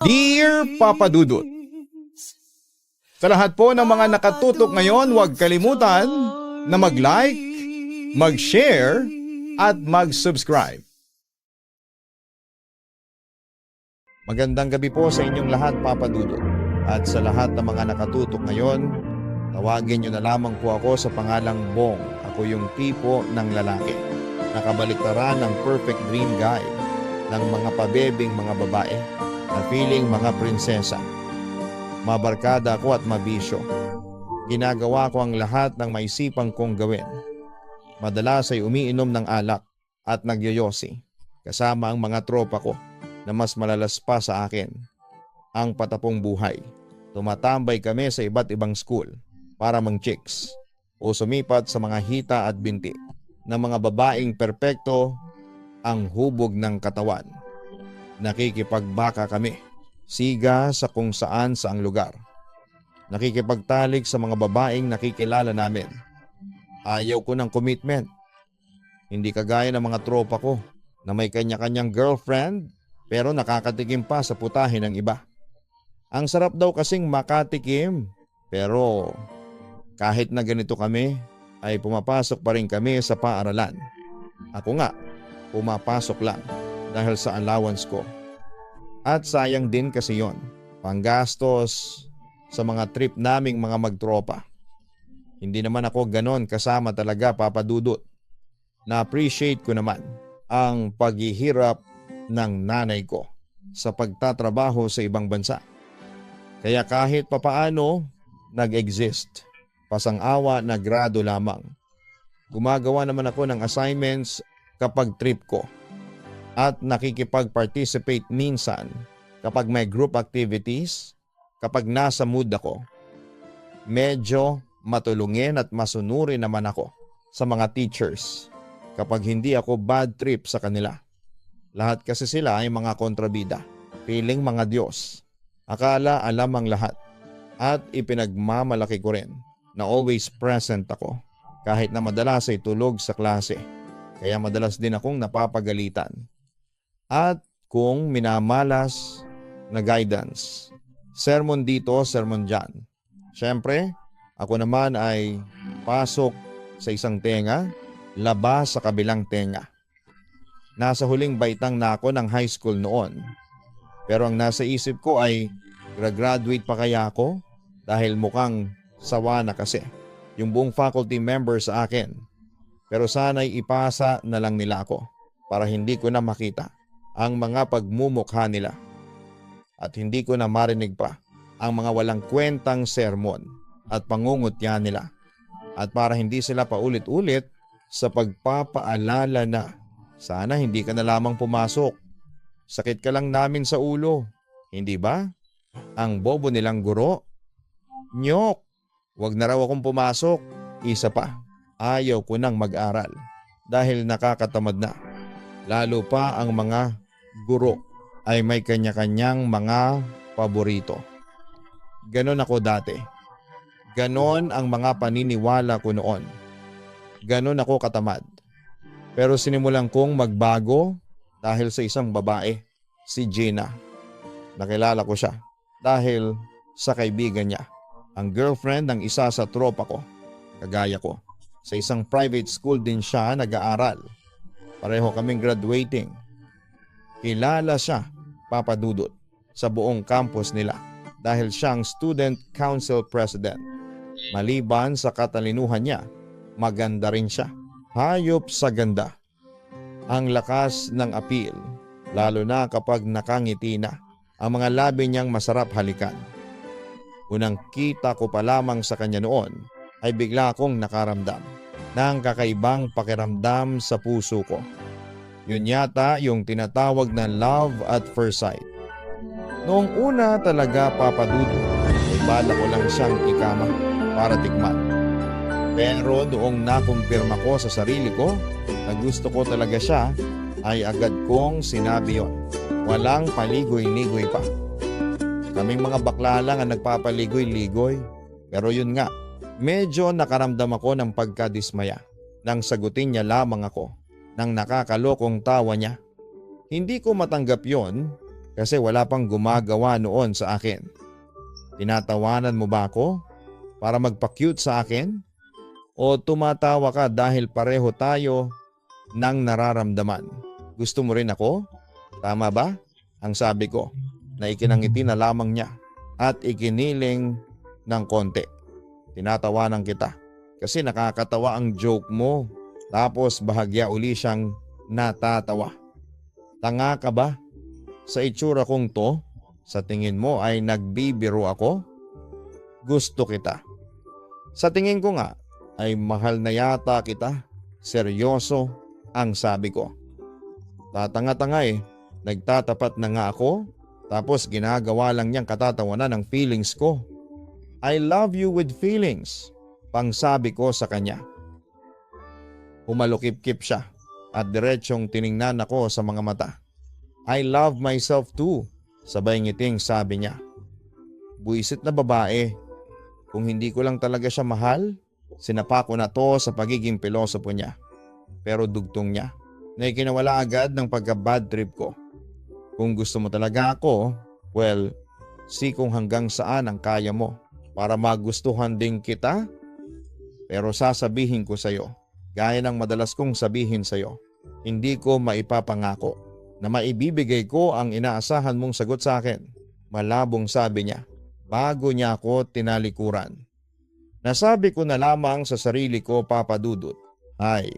Dear Papa Dudut, sa lahat po ng mga nakatutok ngayon, huwag kalimutan na mag-like, mag-share, at mag-subscribe. Magandang gabi po sa inyong lahat, Papa Dudut. At sa lahat ng mga nakatutok ngayon, tawagin niyo na lamang po ako sa pangalang Bong. Ako yung tipo ng lalaki. Nakabaliktaran ng perfect dream guy ng mga pabebing mga babae na feeling mga prinsesa. Mabarkada ako at mabisyo. Ginagawa ko ang lahat ng maisipang kong gawin. Madalas ay umiinom ng alak at nagyoyosi kasama ang mga tropa ko na mas malalas pa sa akin. Ang patapong buhay. Tumatambay kami sa iba't ibang school para mang-chicks o sumipat sa mga hita at binti ng mga babaeng perpekto ang hubog ng katawan. Nakikipagbaka kami, siga sa kung saan saang lugar. Nakikipagtalik sa mga babaeng nakikilala namin. Ayaw ko ng commitment. Hindi kagaya ng mga tropa ko na may kanya-kanyang girlfriend pero nakakatikim pa sa putahe ng iba. Ang sarap daw kasing makatikim pero kahit na ganito kami ay pumapasok pa rin kami sa paaralan. Ako nga, pumapasok lang dahil sa allowance ko. At sayang din kasi yon, panggastos sa mga trip naming mga magtropa. Hindi naman ako ganon kasama talaga, Papa Dudut. Na-appreciate ko naman ang paghihirap ng nanay ko sa pagtatrabaho sa ibang bansa. Kaya kahit papaano nag-exist, pasang-awa na grado lamang. Gumagawa naman ako ng assignments kapag trip ko at nakikipag-participate minsan kapag may group activities, kapag nasa mood ako. Medyo matulungin at masunuri naman ako sa mga teachers kapag hindi ako bad trip sa kanila. Lahat kasi sila ay mga kontrabida, feeling mga Diyos. Akala alam ang lahat at ipinagmamalaki ko rin na always present ako kahit na madalas ay tulog sa klase. Kaya madalas din akong napapagalitan. At kung minamalas na guidance, sermon dito, sermon dyan. Siyempre, ako naman ay pasok sa isang tenga, labas sa kabilang tenga. Nasa huling baitang na ako ng high school noon. Pero ang nasa isip ko ay graduate pa kaya ako dahil mukhang sawa na kasi yung buong faculty member sa akin. Pero sana'y ipasa na lang nila ako para hindi ko na makita ang mga pagmumukha nila at hindi ko na marinig pa ang mga walang kwentang sermon at pangungutya nila at para hindi sila paulit-ulit sa pagpapaalala na sana hindi ka na lamang pumasok. Sakit ka lang namin sa ulo, hindi ba? Ang bobo nilang guro. Nyok, wag na raw akong pumasok. Isa pa, ayaw ko nang mag-aral dahil nakakatamad na. Lalo pa ang mga guro ay may kanya-kanyang mga paborito. Ganon ako dati. Ganon ang mga paniniwala ko noon. Ganon ako katamad. Pero sinimulan kong magbago dahil sa isang babae, si Gina. Nakilala ko siya dahil sa kaibigan niya, ang girlfriend ng isa sa tropa ko, kagaya ko. Sa isang private school din siya nag-aaral. Pareho kaming graduating. Kilala siya, Papa Dudut, sa buong campus nila dahil siyang student council president. Maliban sa katalinuhan niya, maganda rin siya. Hayop sa ganda. Ang lakas ng appeal, lalo na kapag nakangiti na. Ang mga labi niyang masarap halikan. Unang kita ko pa lamang sa kanya noon ay bigla akong nakaramdam ng kakaibang pakiramdam sa puso ko. Yun yata yung tinatawag na love at first sight. Noong una talaga, Papa Dudut, ay bala ko lang siyang ikama para tikman. Pero noong nakumpirma ko sa sarili ko na gusto ko talaga siya, ay agad kong sinabi yon. Walang paligoy-ligoy pa. Kaming mga bakla lang ang nagpapaligoy-ligoy. Pero yun nga, medyo nakaramdam ako ng pagkadismaya nang sagutin niya lamang ako ng nakakalokong tawa niya. Hindi ko matanggap yon kasi wala pang gumagawa noon sa akin. Tinatawanan mo ba ako para magpa-cute sa akin? O tumatawa ka dahil pareho tayo ng nararamdaman? Gusto mo rin ako? Tama ba? Ang sabi ko na ikinangiti na lamang niya at ikiniling ng konti. Tinatawanan kita kasi nakakatawa ang joke mo. Tapos bahagya uli siyang natatawa. Tanga ka ba? Sa itsura kong to, sa tingin mo ay nagbibiro ako? Gusto kita. Sa tingin ko nga ay mahal na yata kita. Seryoso ang sabi ko. Tatanga-tanga eh. Nagtatapat na nga ako, tapos ginagawa lang niyang katatawanan ng feelings ko. I love you with feelings, pang sabi ko sa kanya. Humalukip-kip siya at diretsyong tiningnan ako sa mga mata. I love myself too, sabay ngiting sabi niya. Buisit na babae. Kung hindi ko lang talaga siya mahal, sinapa ko na to sa pagiging pilosopo niya. Pero dugtong niya na ikinawala agad ng pagka-bad trip ko. Kung gusto mo talaga ako, well, kung hanggang saan ang kaya mo para magustuhan din kita. Pero sasabihin ko sa'yo, gaya ng madalas kong sabihin sa'yo, hindi ko maipapangako na maibibigay ko ang inaasahan mong sagot sa akin. Malabong sabi niya bago niya ako tinalikuran. Nasabi ko na lamang sa sarili ko, Papa Dudut, ay,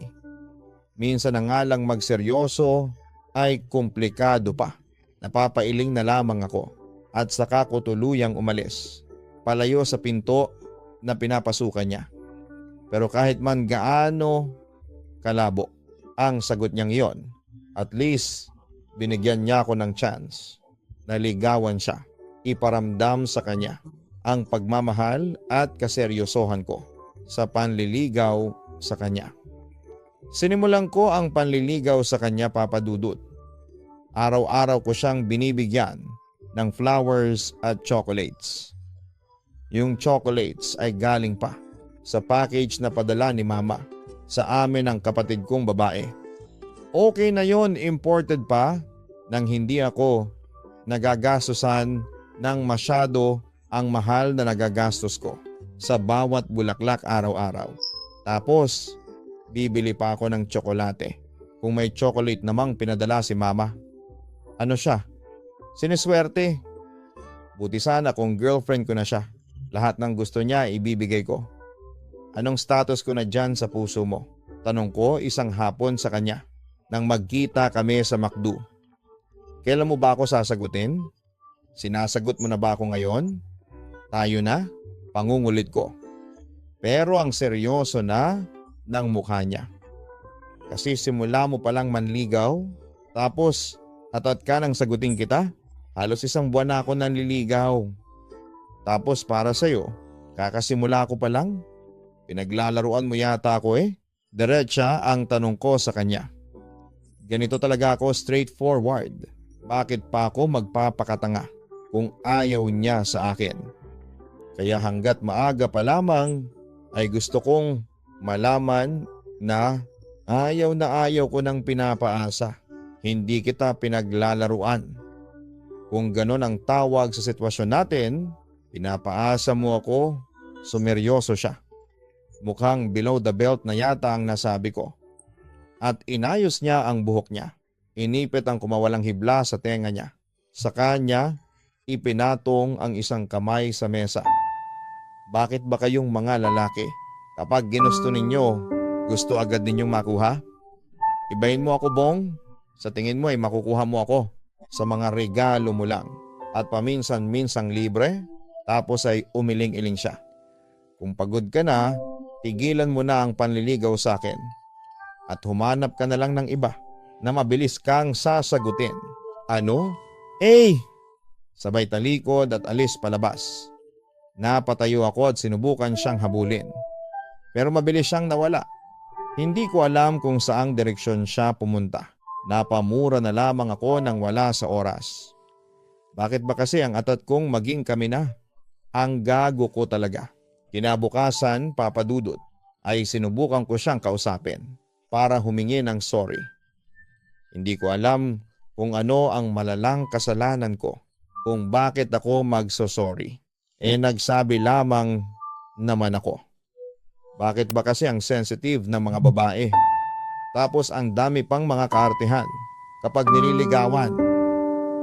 minsan na nga lang magseryoso ay komplikado pa. Napapailing na lamang ako at saka ko tuluyang umalis, palayo sa pinto na pinapasukan niya. Pero kahit man gaano kalabo ang sagot niyang iyon, at least binigyan niya ako ng chance. Naligawan siya, iparamdam sa kanya ang pagmamahal at kaseryosohan ko sa panliligaw sa kanya. Sinimulan ko ang panliligaw sa kanya, Papa Dudut. Araw-araw ko siyang binibigyan ng flowers at chocolates. Yung chocolates ay galing pa sa package na padala ni Mama sa amin ng kapatid kong babae. Okay na yon, imported pa, nang hindi ako nagagastusan ng masyado ang mahal na nagagastos ko sa bawat bulaklak araw-araw. Tapos, bibili pa ako ng tsokolate kung may chocolate namang pinadala si Mama. Ano siya? Siniswerte. Buti sana kung girlfriend ko na siya. Lahat ng gusto niya ibibigay ko. Anong status ko na dyan sa puso mo? Tanong ko isang hapon sa kanya nang magkita kami sa McDo. Kailan mo ba ako sasagutin? Sinasagot mo na ba ako ngayon? Tayo na? Pangungulit ko. Pero ang seryoso na ng mukha niya. Kasi simula mo palang manligaw, tapos atat ka nang sagutin kita. Halos isang buwan na ako nanliligaw. Tapos para sa'yo, kakasimula ko pa lang. Pinaglalaruan mo yata ako eh. Diretsa ang tanong ko sa kanya. Ganito talaga ako, straightforward. Bakit pa ako magpapakatanga kung ayaw niya sa akin? Kaya hanggat maaga pa lamang ay gusto kong malaman na ayaw ko ng pinapaasa. Hindi kita pinaglalaruan. Kung ganon ang tawag sa sitwasyon natin, pinapaasa mo ako, sumeryoso siya. Mukhang below the belt na yata ang nasabi ko. At inayos niya ang buhok niya. Inipit ang kumawalang hibla sa tenga niya. Sa kanya, ipinatong ang isang kamay sa mesa. Bakit ba kayong mga lalaki, kapag ginusto ninyo, gusto agad ninyong makuha? Ibahin mo ako, Bong. Sa tingin mo ay makukuha mo ako sa mga regalo mo lang at paminsan-minsang libre, tapos ay umiling-iling siya. Kung pagod ka na, tigilan mo na ang panliligaw sa akin at humanap ka na lang ng iba na mabilis kang sasagutin. Ano? Sabay talikod at alis palabas. Napatayo ako at sinubukan siyang habulin. Pero mabilis siyang nawala. Hindi ko alam kung saang direksyon siya pumunta. Napamura na lamang ako nang wala sa oras. Bakit ba kasi ang atat kong maging kami na? Ang gago ko talaga. Kinabukasan, Papa Dudut, ay sinubukan ko siyang kausapin para humingi ng sorry. Hindi ko alam kung ano ang malalang kasalanan ko, kung bakit ako magsosorry. Nagsabi lamang naman ako. Bakit ba kasi ang sensitive ng mga babae? Tapos ang dami pang mga kaartehan. Kapag nililigawan,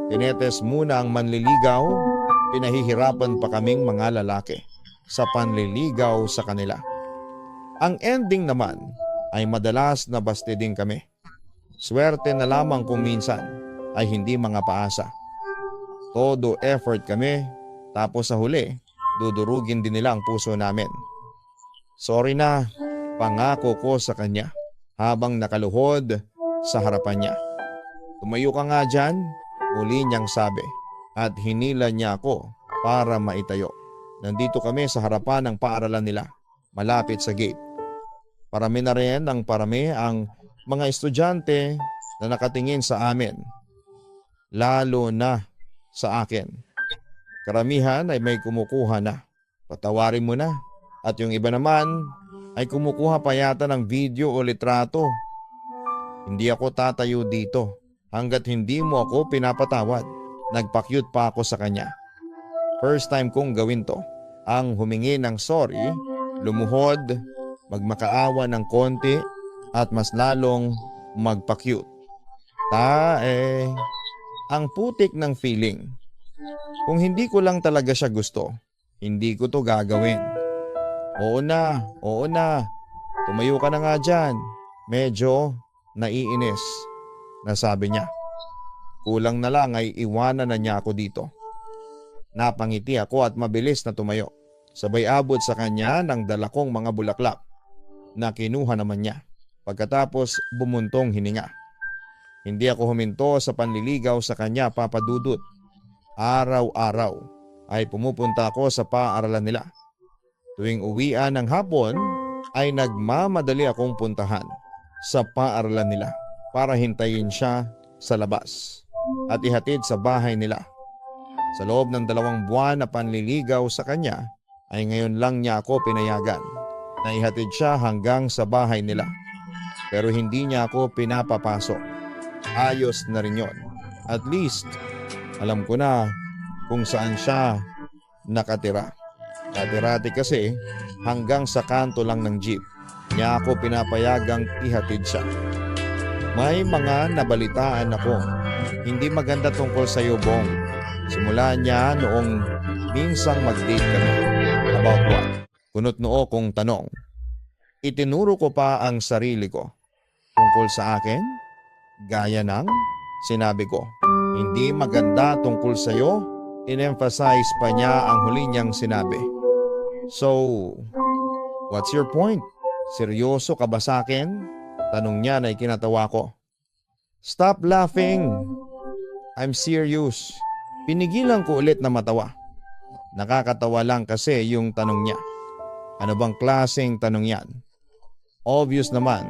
tinetes muna ang manliligaw, pinahihirapan pa kaming mga lalaki sa panliligaw sa kanila. Ang ending naman ay madalas na bastiding kami. Swerte na lamang kung minsan ay hindi mga paasa. Todo effort kami, tapos sa huli, dudurugin din nila ang puso namin. Sorry na, pangako ko sa kanya habang nakaluhod sa harapan niya. Tumayo ka nga dyan, uli niyang sabi, at hinila niya ako para maitayo. Nandito kami sa harapan ng paaralan nila, malapit sa gate. Parami na rin ang parami ang mga estudyante na nakatingin sa amin, lalo na sa akin. Karamihan ay may kumukuha na, patawarin mo na. At yung iba naman ay kumukuha pa yata ng video o litrato. Hindi ako tatayo dito hanggat hindi mo ako pinapatawad. Nagpa-cute pa ako sa kanya. First time kong gawin to, ang humingi ng sorry, lumuhod, magmakaawa ng konti at mas lalong magpa-cute. Ang putik ng feeling. Kung hindi ko lang talaga siya gusto, hindi ko to gagawin. Oo na, tumayo ka na nga dyan. Medyo naiinis, nasabi niya. Kulang na lang ay iwanan na niya ako dito. Napangiti ako at mabilis na tumayo. Sabay abot sa kanya ng dala kong mga bulaklak na kinuha naman niya. Pagkatapos bumuntong hininga. Hindi ako huminto sa panliligaw sa kanya, Papa Dudut. Araw-araw ay pumupunta ako sa paaralan nila. Tuwing uwian ng hapon ay nagmamadali akong puntahan sa paaralan nila para hintayin siya sa labas at ihatid sa bahay nila. Sa loob ng 2 buwan na panliligaw sa kanya ay ngayon lang niya ako pinayagan na ihatid siya hanggang sa bahay nila. Pero hindi niya ako pinapapasok. Ayos na rin yon. At least alam ko na kung saan siya nakatira. Dati-rati kasi hanggang sa kanto lang ng jeep niya ako pinapayagang ihatid siya. May mga nabalitaan ako hindi maganda tungkol sa iyo, Bong. Simula niya noong minsang mag-date kami. About what? Kunot noo kong tanong. Itinuro ko pa ang sarili ko. Tungkol sa akin? Gaya ng sinabi ko. Hindi maganda tungkol sa iyo. In-emphasize pa niya ang huli niyang sinabi. So, what's your point? Seryoso ka ba sa akin? Tanong niya na ikinatawa ko. Stop laughing. I'm serious. Pinigilan ko ulit na matawa. Nakakatawa lang kasi yung tanong niya. Ano bang klaseng tanong yan? Obvious naman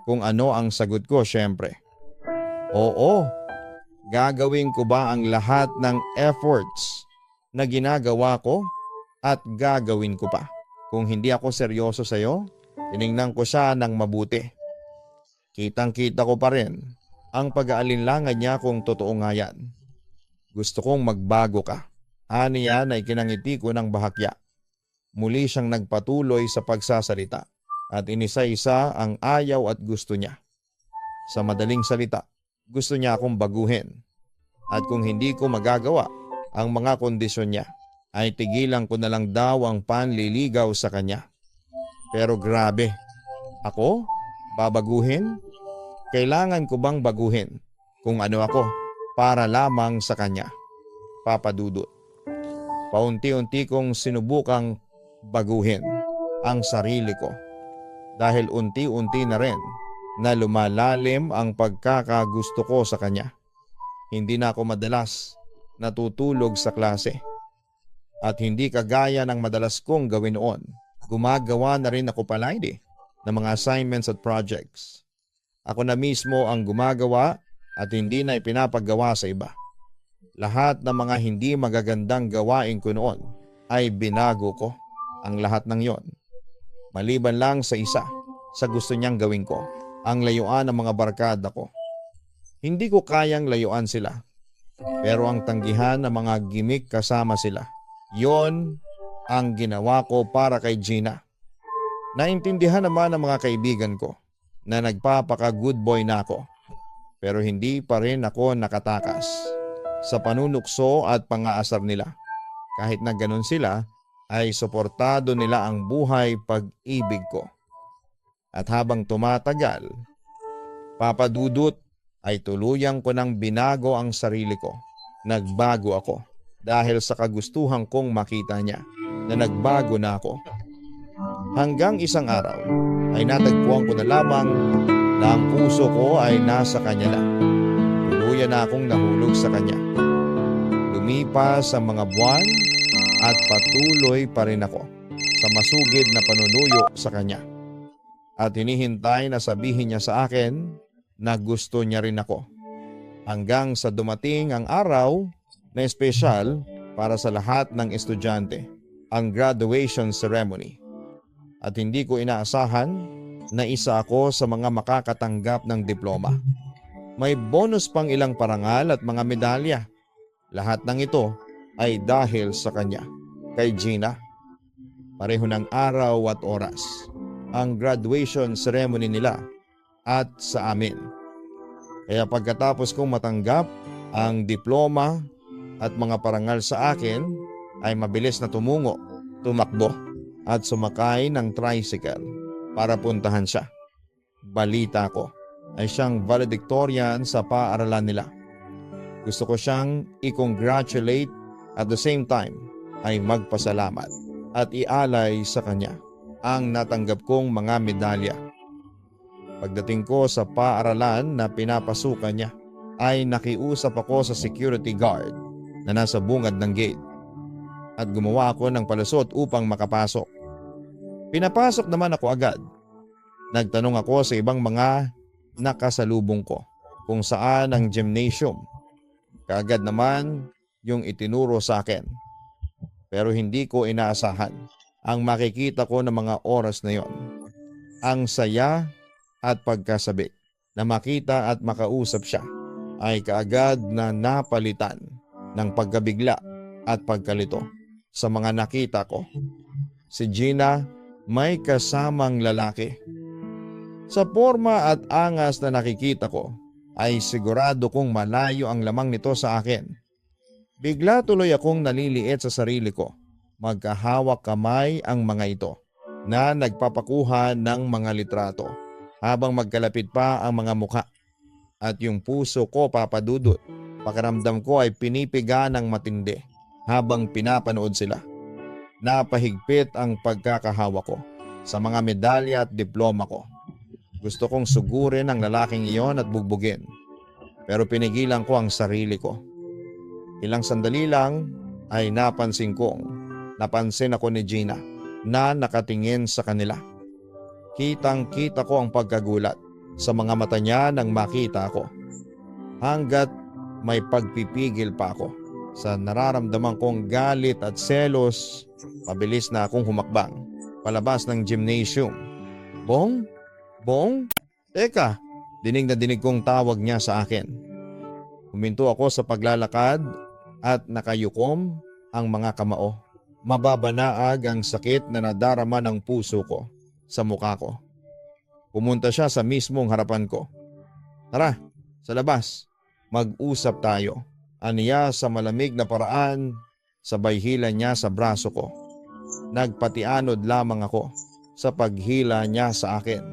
kung ano ang sagot ko, syempre. Oo. Gagawin ko ba ang lahat ng efforts na ginagawa ko? At gagawin ko pa. Kung hindi ako seryoso sa'yo, tiningnan ko siya ng mabuti. Kitang-kita ko pa rin ang pag-aalinlangan niya kung totoo nga yan. Gusto kong magbago ka. Ani yan ay kinangiti ko ng bahakya. Muli siyang nagpatuloy sa pagsasalita at inisa-isa ang ayaw at gusto niya. Sa madaling salita, gusto niya akong baguhin. At kung hindi ko magagawa ang mga kondisyon niya, ay tigilan ko na lang daw ang panliligaw sa kanya. Pero grabe, ako? Babaguhin? Kailangan ko bang baguhin kung ano ako para lamang sa kanya? Papa Dudut. Paunti-unti kong sinubukang baguhin ang sarili ko dahil unti-unti na rin na lumalalim ang pagkakagusto ko sa kanya. Hindi na ako madalas natutulog sa klase. At hindi kagaya ng madalas kong gawin noon, gumagawa na rin ako palagi ng mga assignments at projects. Ako na mismo ang gumagawa at hindi na ipinapagawa sa iba. Lahat ng mga hindi magagandang gawain ko noon ay binago ko ang lahat ng yon. Maliban lang sa isa, sa gusto niyang gawin ko, ang layuan ng mga barkada ko. Hindi ko kayang layuan sila. Pero ang tanggihan ng mga gimik kasama sila. Yon ang ginawa ko para kay Gina. Naintindihan naman ng mga kaibigan ko na nagpapaka-good boy na ako. Pero hindi pa rin ako nakatakas sa panunukso at pangaasar nila. Kahit na ganun sila, ay suportado nila ang buhay pag-ibig ko. At habang tumatagal, Papa Dudut, ay tuluyang ko nang binago ang sarili ko. Nagbago ako dahil sa kagustuhan kong makita niya na nagbago na ako. Hanggang isang araw ay natagpuan ko na lamang na ang puso ko ay nasa kanya na. Tuluyan na akong nahulog sa kanya. Lumipas ang mga buwan at patuloy pa rin ako sa masugid na panunuyo sa kanya. At hinihintay na sabihin niya sa akin na gusto niya rin ako. Hanggang sa dumating ang araw na espesyal para sa lahat ng estudyante, ang graduation ceremony. At hindi ko inaasahan na isa ako sa mga makakatanggap ng diploma. May bonus pang ilang parangal at mga medalya. Lahat ng ito ay dahil sa kanya, kay Gina. Pareho ng araw at oras ang graduation ceremony nila at sa amin. Kaya pagkatapos kong matanggap ang diploma at mga parangal sa akin, ay mabilis na tumakbo at sumakay ng tricycle para puntahan siya. Balita ko ay siyang valedictorian sa paaralan nila. Gusto ko siyang i-congratulate at the same time ay magpasalamat at ialay sa kanya ang natanggap kong mga medalya. Pagdating ko sa paaralan na pinapasukan niya, ay nakiusap ako sa security guard na nasa bungad ng gate at gumawa ako ng palusot upang makapasok. Pinapasok naman ako agad. Nagtanong ako sa ibang mga nakasalubong ko kung saan ang gymnasium. Kaagad naman yung itinuro sa akin. Pero hindi ko inaasahan ang makikita ko ng mga oras na yon. Ang saya at pagkasabi na makita at makausap siya ay kaagad na napalitan ng pagkabigla at pagkalito sa mga nakita ko. Si Gina may kasamang lalaki. Sa forma at angas na nakikita ko ay sigurado kong malayo ang lamang nito sa akin. Bigla tuloy akong naliliit sa sarili ko. Magkahawak kamay ang mga ito na nagpapakuha ng mga litrato habang magkalapit pa ang mga mukha. At yung puso ko, Papa Dudut, pakiramdam ko ay pinipiga ng matindi habang pinapanood sila. Napahigpit ang pagkakahawa ko sa mga medalya at diploma ko. Gusto kong sugurin ang lalaking iyon at bugbugin, pero pinigilan ko ang sarili ko. Ilang sandali lang ay napansin ako ni Gina na nakatingin sa kanila. Kitang-kita ko ang pagkagulat sa mga mata niya nang makita ako. Hanggat may pagpipigil pa ako sa nararamdaman kong galit at selos, pabilis na akong humakbang palabas ng gymnasium. Bong? Bong? Teka, dinig na dinig kong tawag niya sa akin. Huminto ako sa paglalakad at nakayukom ang mga kamao. Mababanaag ang sakit na nadarama ng puso ko sa mukha ko. Pumunta siya sa mismong harapan ko. Tara, sa labas, mag-usap tayo. Aniya sa malamig na paraan, sabay hila niya sa braso ko. Nagpatianod lamang ako sa paghila niya sa akin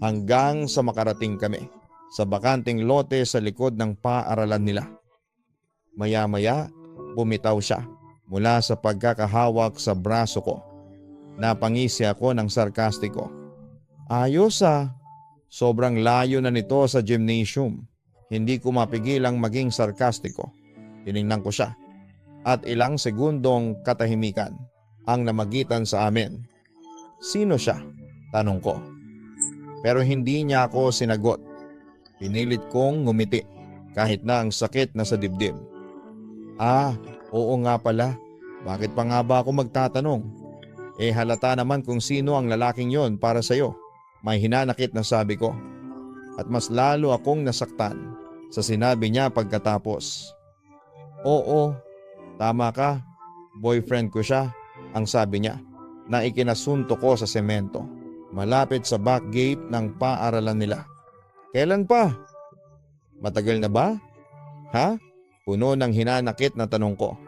hanggang sa makarating kami sa bakanting lote sa likod ng paaralan nila. Maya-maya, bumitaw siya mula sa pagkakahawak sa braso ko. Napangisi ako ng sarkastiko. Ayos ah, sobrang layo na nito sa gymnasium. Hindi ko mapigilang maging sarkastiko. Tiningnan ko siya at ilang segundong katahimikan ang namagitan sa amin. Sino siya? Tanong ko. Pero hindi niya ako sinagot. Pinilit kong ngumiti kahit na ang sakit na sa dibdib. Ah, oo nga pala. Bakit pa nga ba ako magtatanong? Halata naman kung sino ang lalaking yon para sa'yo. May hinanakit na sabi ko. At mas lalo akong nasaktan sa sinabi niya pagkatapos. Oo, tama ka. Boyfriend ko siya, ang sabi niya, na ikinasunto ko sa semento malapit sa back gate ng paaralan nila. Kailan pa? Matagal na ba? Ha? Puno ng hinanakit na tanong ko.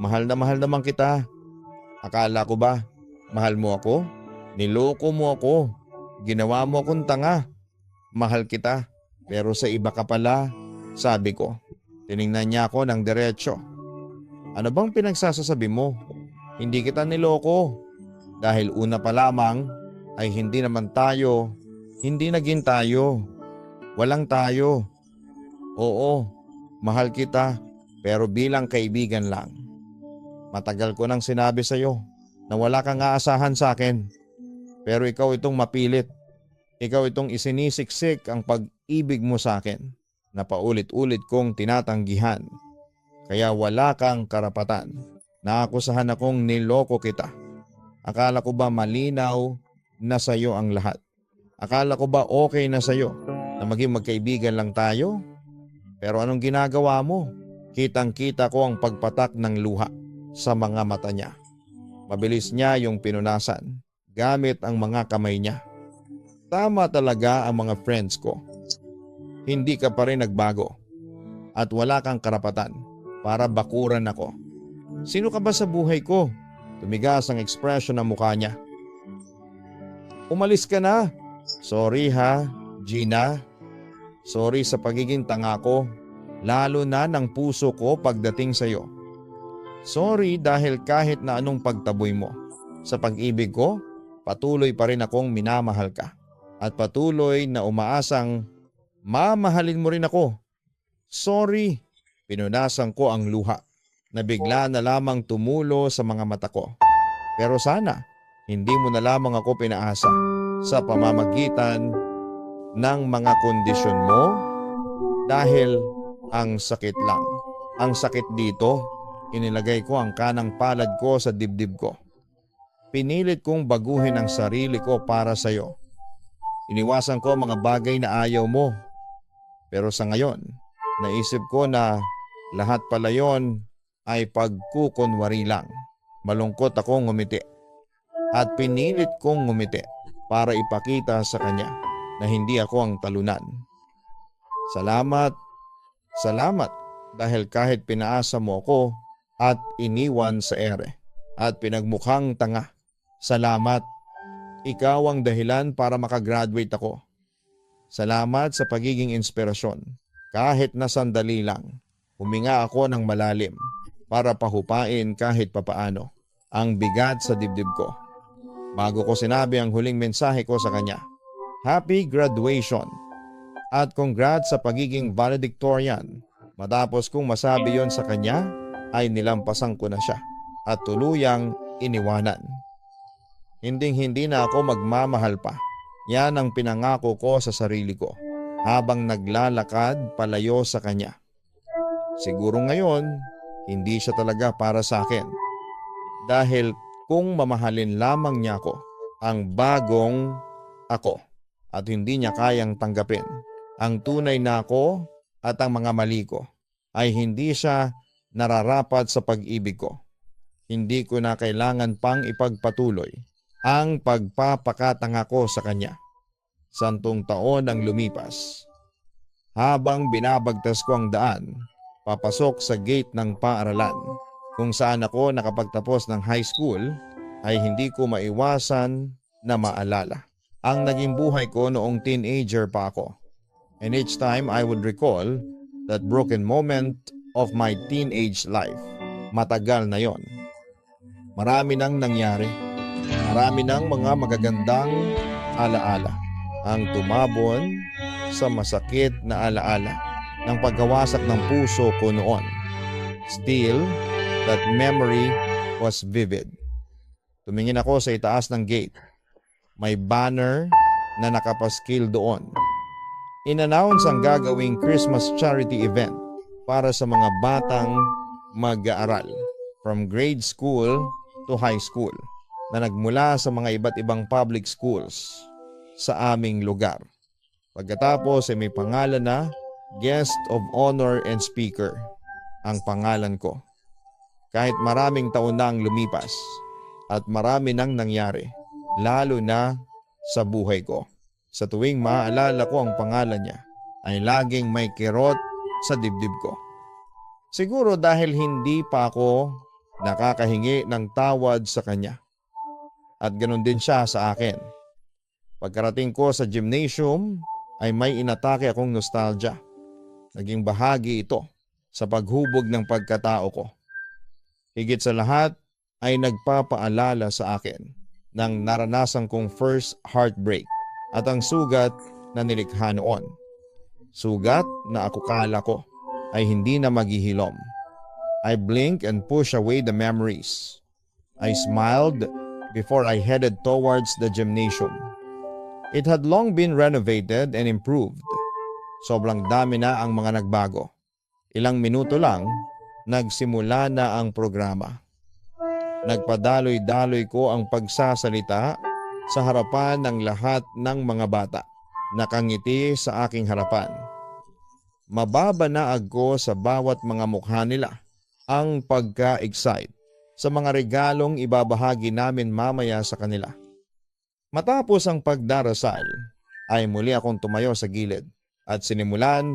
Mahal naman kita. Akala ko ba mahal mo ako? Niloko mo ako. Ginawa mo akong tanga. Mahal kita, pero sa iba ka pala, sabi ko. Tiningnan niya ako ng diretsyo. Ano bang pinagsasasabi mo? Hindi kita niloko. Dahil una pa lamang ay hindi naging tayo. Walang tayo. Oo, mahal kita, pero bilang kaibigan lang. Matagal ko nang sinabi sa'yo na wala kang aasahan sa akin. Pero ikaw itong mapilit. Ikaw itong isinisiksik ang pag-ibig mo sa akin na paulit-ulit kong tinatanggihan. Kaya wala kang karapatan na akusahan akong niloko kita. Akala ko ba malinaw na sa'yo ang lahat? Akala ko ba okay na sa'yo na maging magkaibigan lang tayo? Pero anong ginagawa mo? Kitang-kita ko ang pagpatak ng luha sa mga mata niya. Mabilis niya yung pinunasan gamit ang mga kamay niya. Tama talaga ang mga friends ko. Hindi ka pa rin nagbago at wala kang karapatan para bakuran ako. Sino ka ba sa buhay ko? Tumigas ang ekspresyon ng mukha niya. Umalis ka na. Sorry ha, Gina. Sorry sa pagiging tanga ko, lalo na ng puso ko pagdating sa iyo. Sorry dahil kahit na anong pagtaboy mo sa pag-ibig ko, patuloy pa rin akong minamahal ka. At patuloy na umaasang mamahalin mo rin ako. Sorry, pinunasan ko ang luha na bigla na lamang tumulo sa mga mata ko. Pero sana, hindi mo na lamang ako pinaasa sa pamamagitan ng mga kondisyon mo dahil ang sakit lang. Ang sakit dito, inilagay ko ang kanang palad ko sa dibdib ko. Pinilit kong baguhin ang sarili ko para sa iyo. Iniwasan ko mga bagay na ayaw mo. Pero sa ngayon, naisip ko na lahat pala yon ay pagkukunwari lang. Malungkot akong ngumiti. At pinilit kong ngumiti para ipakita sa kanya na hindi ako ang talunan. Salamat dahil kahit pinaasa mo ako at iniwan sa ere at pinagmukhang tanga. Salamat. Ikaw ang dahilan para makagraduate ako. Salamat sa pagiging inspirasyon. Kahit na sandali lang, huminga ako ng malalim para pahupain kahit papaano ang bigat sa dibdib ko. Bago ko sinabi ang huling mensahe ko sa kanya, Happy graduation at congrats sa pagiging valedictorian. Matapos kong masabi yon sa kanya, ay nilampasan ko na siya at tuluyang iniwanan. Hinding-hindi na ako magmamahal pa. Yan ang pinangako ko sa sarili ko habang naglalakad palayo sa kanya. Siguro ngayon, hindi siya talaga para sa akin. Dahil kung mamahalin lamang niya ako, ang bagong ako, at hindi niya kayang tanggapin ang tunay na ako at ang mga mali ko, ay hindi siya nararapat sa pag-ibig ko. Hindi ko na kailangan pang ipagpatuloy ang pagpapakatanga ko sa kanya. 10 taon ang lumipas. Habang binabagtas ko ang daan, papasok sa gate ng paaralan kung saan ako nakapagtapos ng high school, ay hindi ko maiwasan na maalala ang naging buhay ko noong teenager pa ako. And each time I would recall that broken moment of my teenage life. Matagal na yon. Marami nang nangyari. Marami ng mga magagandang alaala ang tumabon sa masakit na alaala ng pagkawasak ng puso ko noon. Still, that memory was vivid. Tumingin ako sa itaas ng gate. May banner na nakapaskil doon. In-announce ang gagawing Christmas charity event para sa mga batang mag-aaral from grade school to high school na nagmula sa mga iba't ibang public schools sa aming lugar. Pagkatapos ay may pangalan na Guest of honor and speaker ang pangalan ko. Kahit maraming taon na ang lumipas at marami nang nangyari, lalo na sa buhay ko. Sa tuwing maaalala ko ang pangalan niya, ay laging may kirot sa dibdib ko. Siguro dahil hindi pa ako nakakahingi ng tawad sa kanya. At ganun din siya sa akin. Pagkarating ko sa gymnasium ay may inatake akong nostalgia. Naging bahagi ito sa paghubog ng pagkatao ko. Higit sa lahat ay nagpapaalala sa akin ng naranasan kong first heartbreak at ang sugat na nilikha noon. Sugat na ako kala ko ay hindi na maghihilom. I blinked and pushed away the memories. I smiled before I headed towards the gymnasium. It had long been renovated and improved. Sobrang dami na ang mga nagbago. Ilang minuto lang, nagsimula na ang programa. Nagpadaloy-daloy ko ang pagsasalita sa harapan ng lahat ng mga bata. Nakangiti sa aking harapan. Mababanaag ko sa bawat mga mukha nila ang pagka-excite sa mga regalong ibabahagi namin mamaya sa kanila. Matapos ang pagdarasal ay muli akong tumayo sa gilid at sinimulan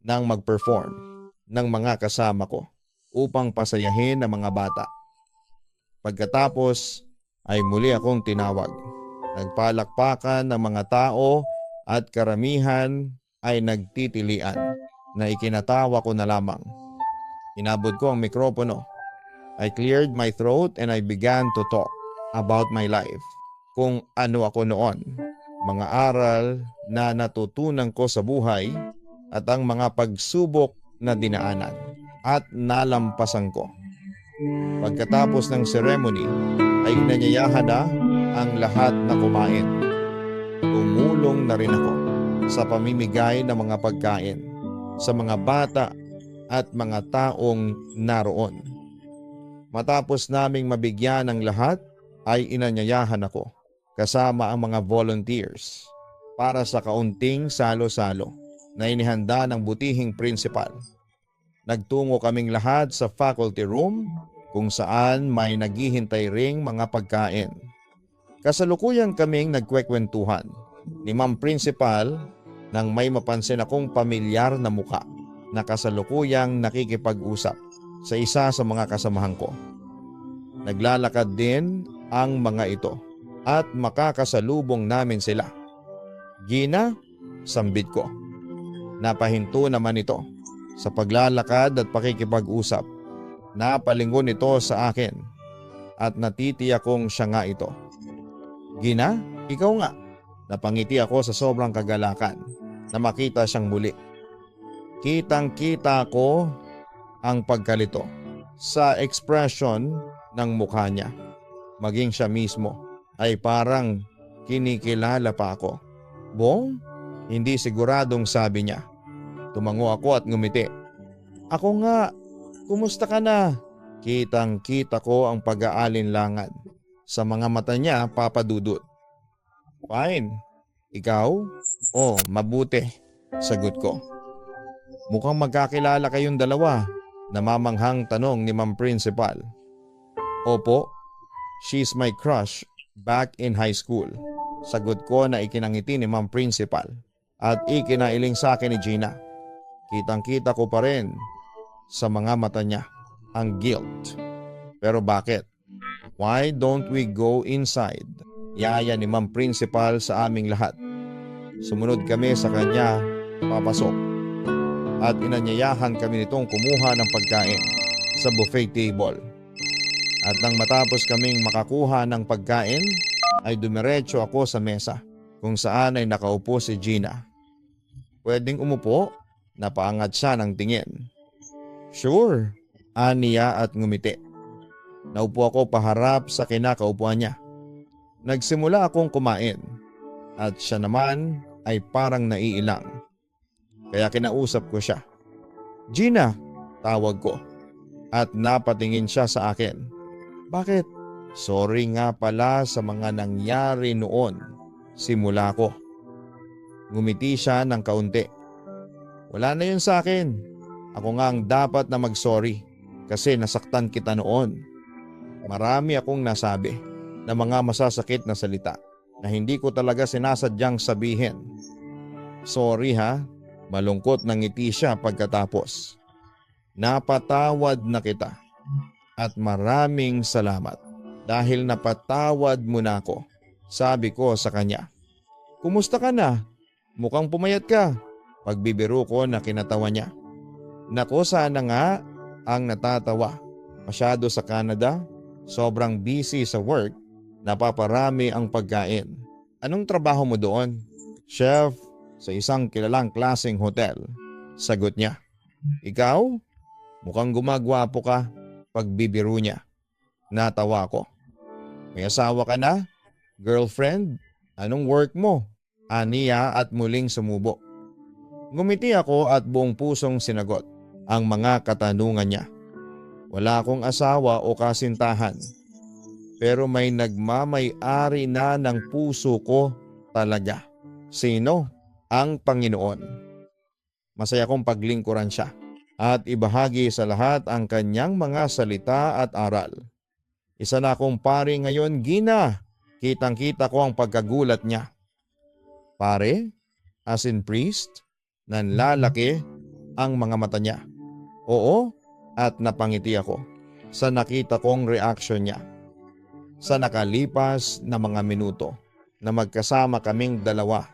ng mag-perform ng mga kasama ko upang pasayahin ang mga bata. Pagkatapos ay muli akong tinawag. Nagpalakpakan ng mga tao at karamihan ay nagtitilian na ikinatawa ko na lamang. Inabot ko ang mikropono. I cleared my throat and I began to talk about my life. Kung ano ako noon, mga aral na natutunan ko sa buhay at ang mga pagsubok na dinaanan at nalampasan ko. Pagkatapos ng ceremony ay inanyayahan na ang lahat na kumain. Tumulong na rin ako sa pamimigay ng mga pagkain sa mga bata at mga taong naroon. Matapos naming mabigyan ng lahat ay inanyayahan ako kasama ang mga volunteers para sa kaunting salo-salo na inihanda ng butihing principal. Nagtungo kaming lahat sa faculty room kung saan may naghihintay ring mga pagkain. Kasalukuyan kaming nagkwekwentuhan ni Ma'am Principal nang may mapansin akong pamilyar na muka na kasalukuyang nakikipag-usap sa isa sa mga kasamahan ko. Naglalakad din ang mga ito at makakasalubong namin sila. Gina, sambit ko. Napahinto naman ito sa paglalakad at pakikipag-usap. Napalingon ito sa akin at natitiyak kong siya nga ito. Gina, ikaw nga. Napangiti ako sa sobrang kagalakan na makita siyang muli. Kitang-kita ko ang pagkalito sa ekspresyon ng mukha niya. Maging siya mismo ay parang kinikilala pa ako. Bong? Hindi siguradong sabi niya. Tumango ako at ngumiti. Ako nga, kumusta ka na? Kitang-kita ko ang pag-aalinlangan sa mga mata niya, Papa Dudut. Fine. Ikaw? Oh, mabuti. Sagot ko. Mukhang magkakilala kayong dalawa. Namamanghang tanong ni Ma'am Principal. Opo, she's my crush back in high school. Sagot ko na ikinangiti ni Ma'am Principal at ikinailing sa akin ni Gina. Kitang-kita ko pa rin sa mga mata niya ang guilt. Pero bakit? Why don't we go inside? Yaya ni Ma'am Principal sa aming lahat. Sumunod kami sa kanya, papasok. At inanyayahan kami nitong kumuha ng pagkain sa buffet table. At nang matapos kaming makakuha ng pagkain, ay dumiretso ako sa mesa kung saan ay nakaupo si Gina. Pwedeng umupo? Napaangat siya ng tingin. Sure, aniya at ngumiti. Naupo ako paharap sa kinakaupuan niya. Nagsimula akong kumain at siya naman ay parang naiilang. Kaya kinausap ko siya. Gina, tawag ko. At napatingin siya sa akin. Bakit? Sorry nga pala sa mga nangyari noon. Simula ko. Ngumiti siya ng kaunti. Wala na yun sa akin. Ako nga ang dapat na mag-sorry kasi nasaktan kita noon. Marami akong nasabi na mga masasakit na salita na hindi ko talaga sinasadyang sabihin. Sorry ha, malungkot na ngiti siya pagkatapos. Napatawad na kita at maraming salamat dahil napatawad mo na ako. Sabi ko sa kanya. Kumusta ka na? Mukhang pumayat ka. Pagbibiro ko na kinatawa niya. Nako, sana nga ang natatawa. Masyado sa Canada, sobrang busy sa work, napaparami ang pagkain. Anong trabaho mo doon? Chef sa isang kilalang klaseng hotel. Sagot niya. Ikaw? Mukhang gumagwapo ka. Pagbibiro niya. Natawa ko. May asawa ka na? Girlfriend? Anong work mo? Aniya at muling sumubo. Ngumiti ako at buong pusong sinagot ang mga katanungan niya. Wala akong asawa o kasintahan, pero may nagmamay-ari na ng puso ko talaga. Sino? Ang Panginoon. Masaya kong paglingkuran siya at ibahagi sa lahat ang kanyang mga salita at aral. Isa na akong pare ngayon, Gina. Kitang-kita ko ang pagkagulat niya. Pare? As in priest? Nanlalaki ang mga mata niya. Oo, at napangiti ako sa nakita kong reaksyon niya. Sa nakalipas na mga minuto na magkasama kaming dalawa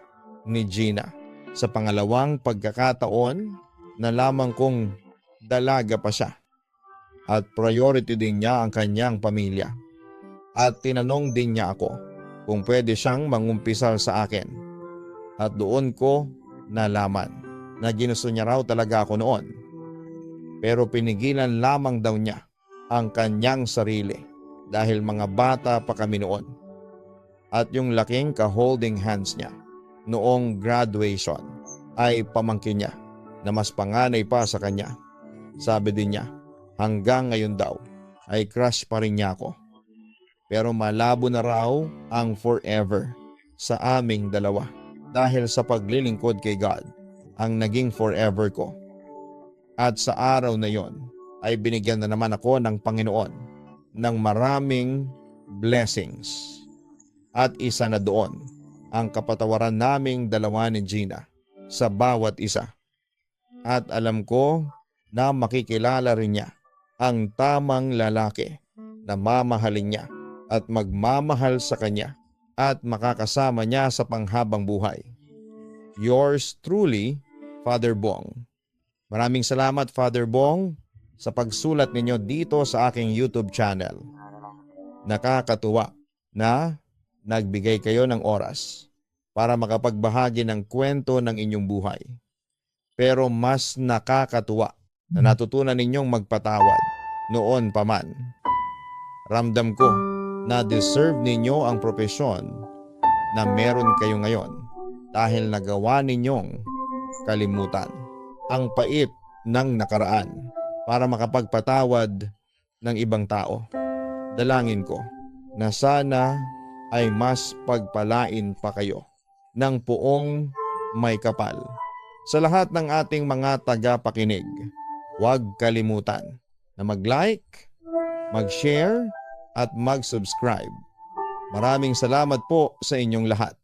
ni Gina, sa pangalawang pagkakataon na lamang kong dalaga pa siya at priority din niya ang kanyang pamilya. At tinanong din niya ako kung pwede siyang mangumpisal sa akin. At doon ko nalaman na ginusto niya raw talaga ako noon. Pero pinigilan lamang daw niya ang kanyang sarili dahil mga bata pa kami noon. At yung laking ka-holding hands niya noong graduation ay pamangkin niya na mas panganay pa sa kanya. Sabi din niya, hanggang ngayon daw ay crush pa rin niya ako. Pero malabo na raw ang forever sa aming dalawa dahil sa paglilingkod kay God ang naging forever ko. At sa araw na yon ay binigyan na naman ako ng Panginoon ng maraming blessings. At isa na doon ang kapatawaran naming dalawa ni Gina sa bawat isa. At alam ko na makikilala rin niya ang tamang lalaki na mamahalin niya at magmamahal sa kanya at makakasama niya sa panghabang buhay. Yours truly, Father Bong. Maraming salamat, Father Bong, sa pagsulat ninyo dito sa aking YouTube channel. Nakakatuwa na nagbigay kayo ng oras para makapagbahagi ng kwento ng inyong buhay. Pero mas nakakatuwa na natutunan ninyong magpatawad noon pa man. Ramdam ko na deserve ninyo ang propesyon na meron kayo ngayon dahil nagawa ninyong kalimutan ang pait ng nakaraan para makapagpatawad ng ibang tao. Dalangin ko na sana ay mas pagpalain pa kayo ng puong may kapal. Sa lahat ng ating mga tagapakinig, huwag kalimutan na mag-like, mag-share at mag-subscribe. Maraming salamat po sa inyong lahat.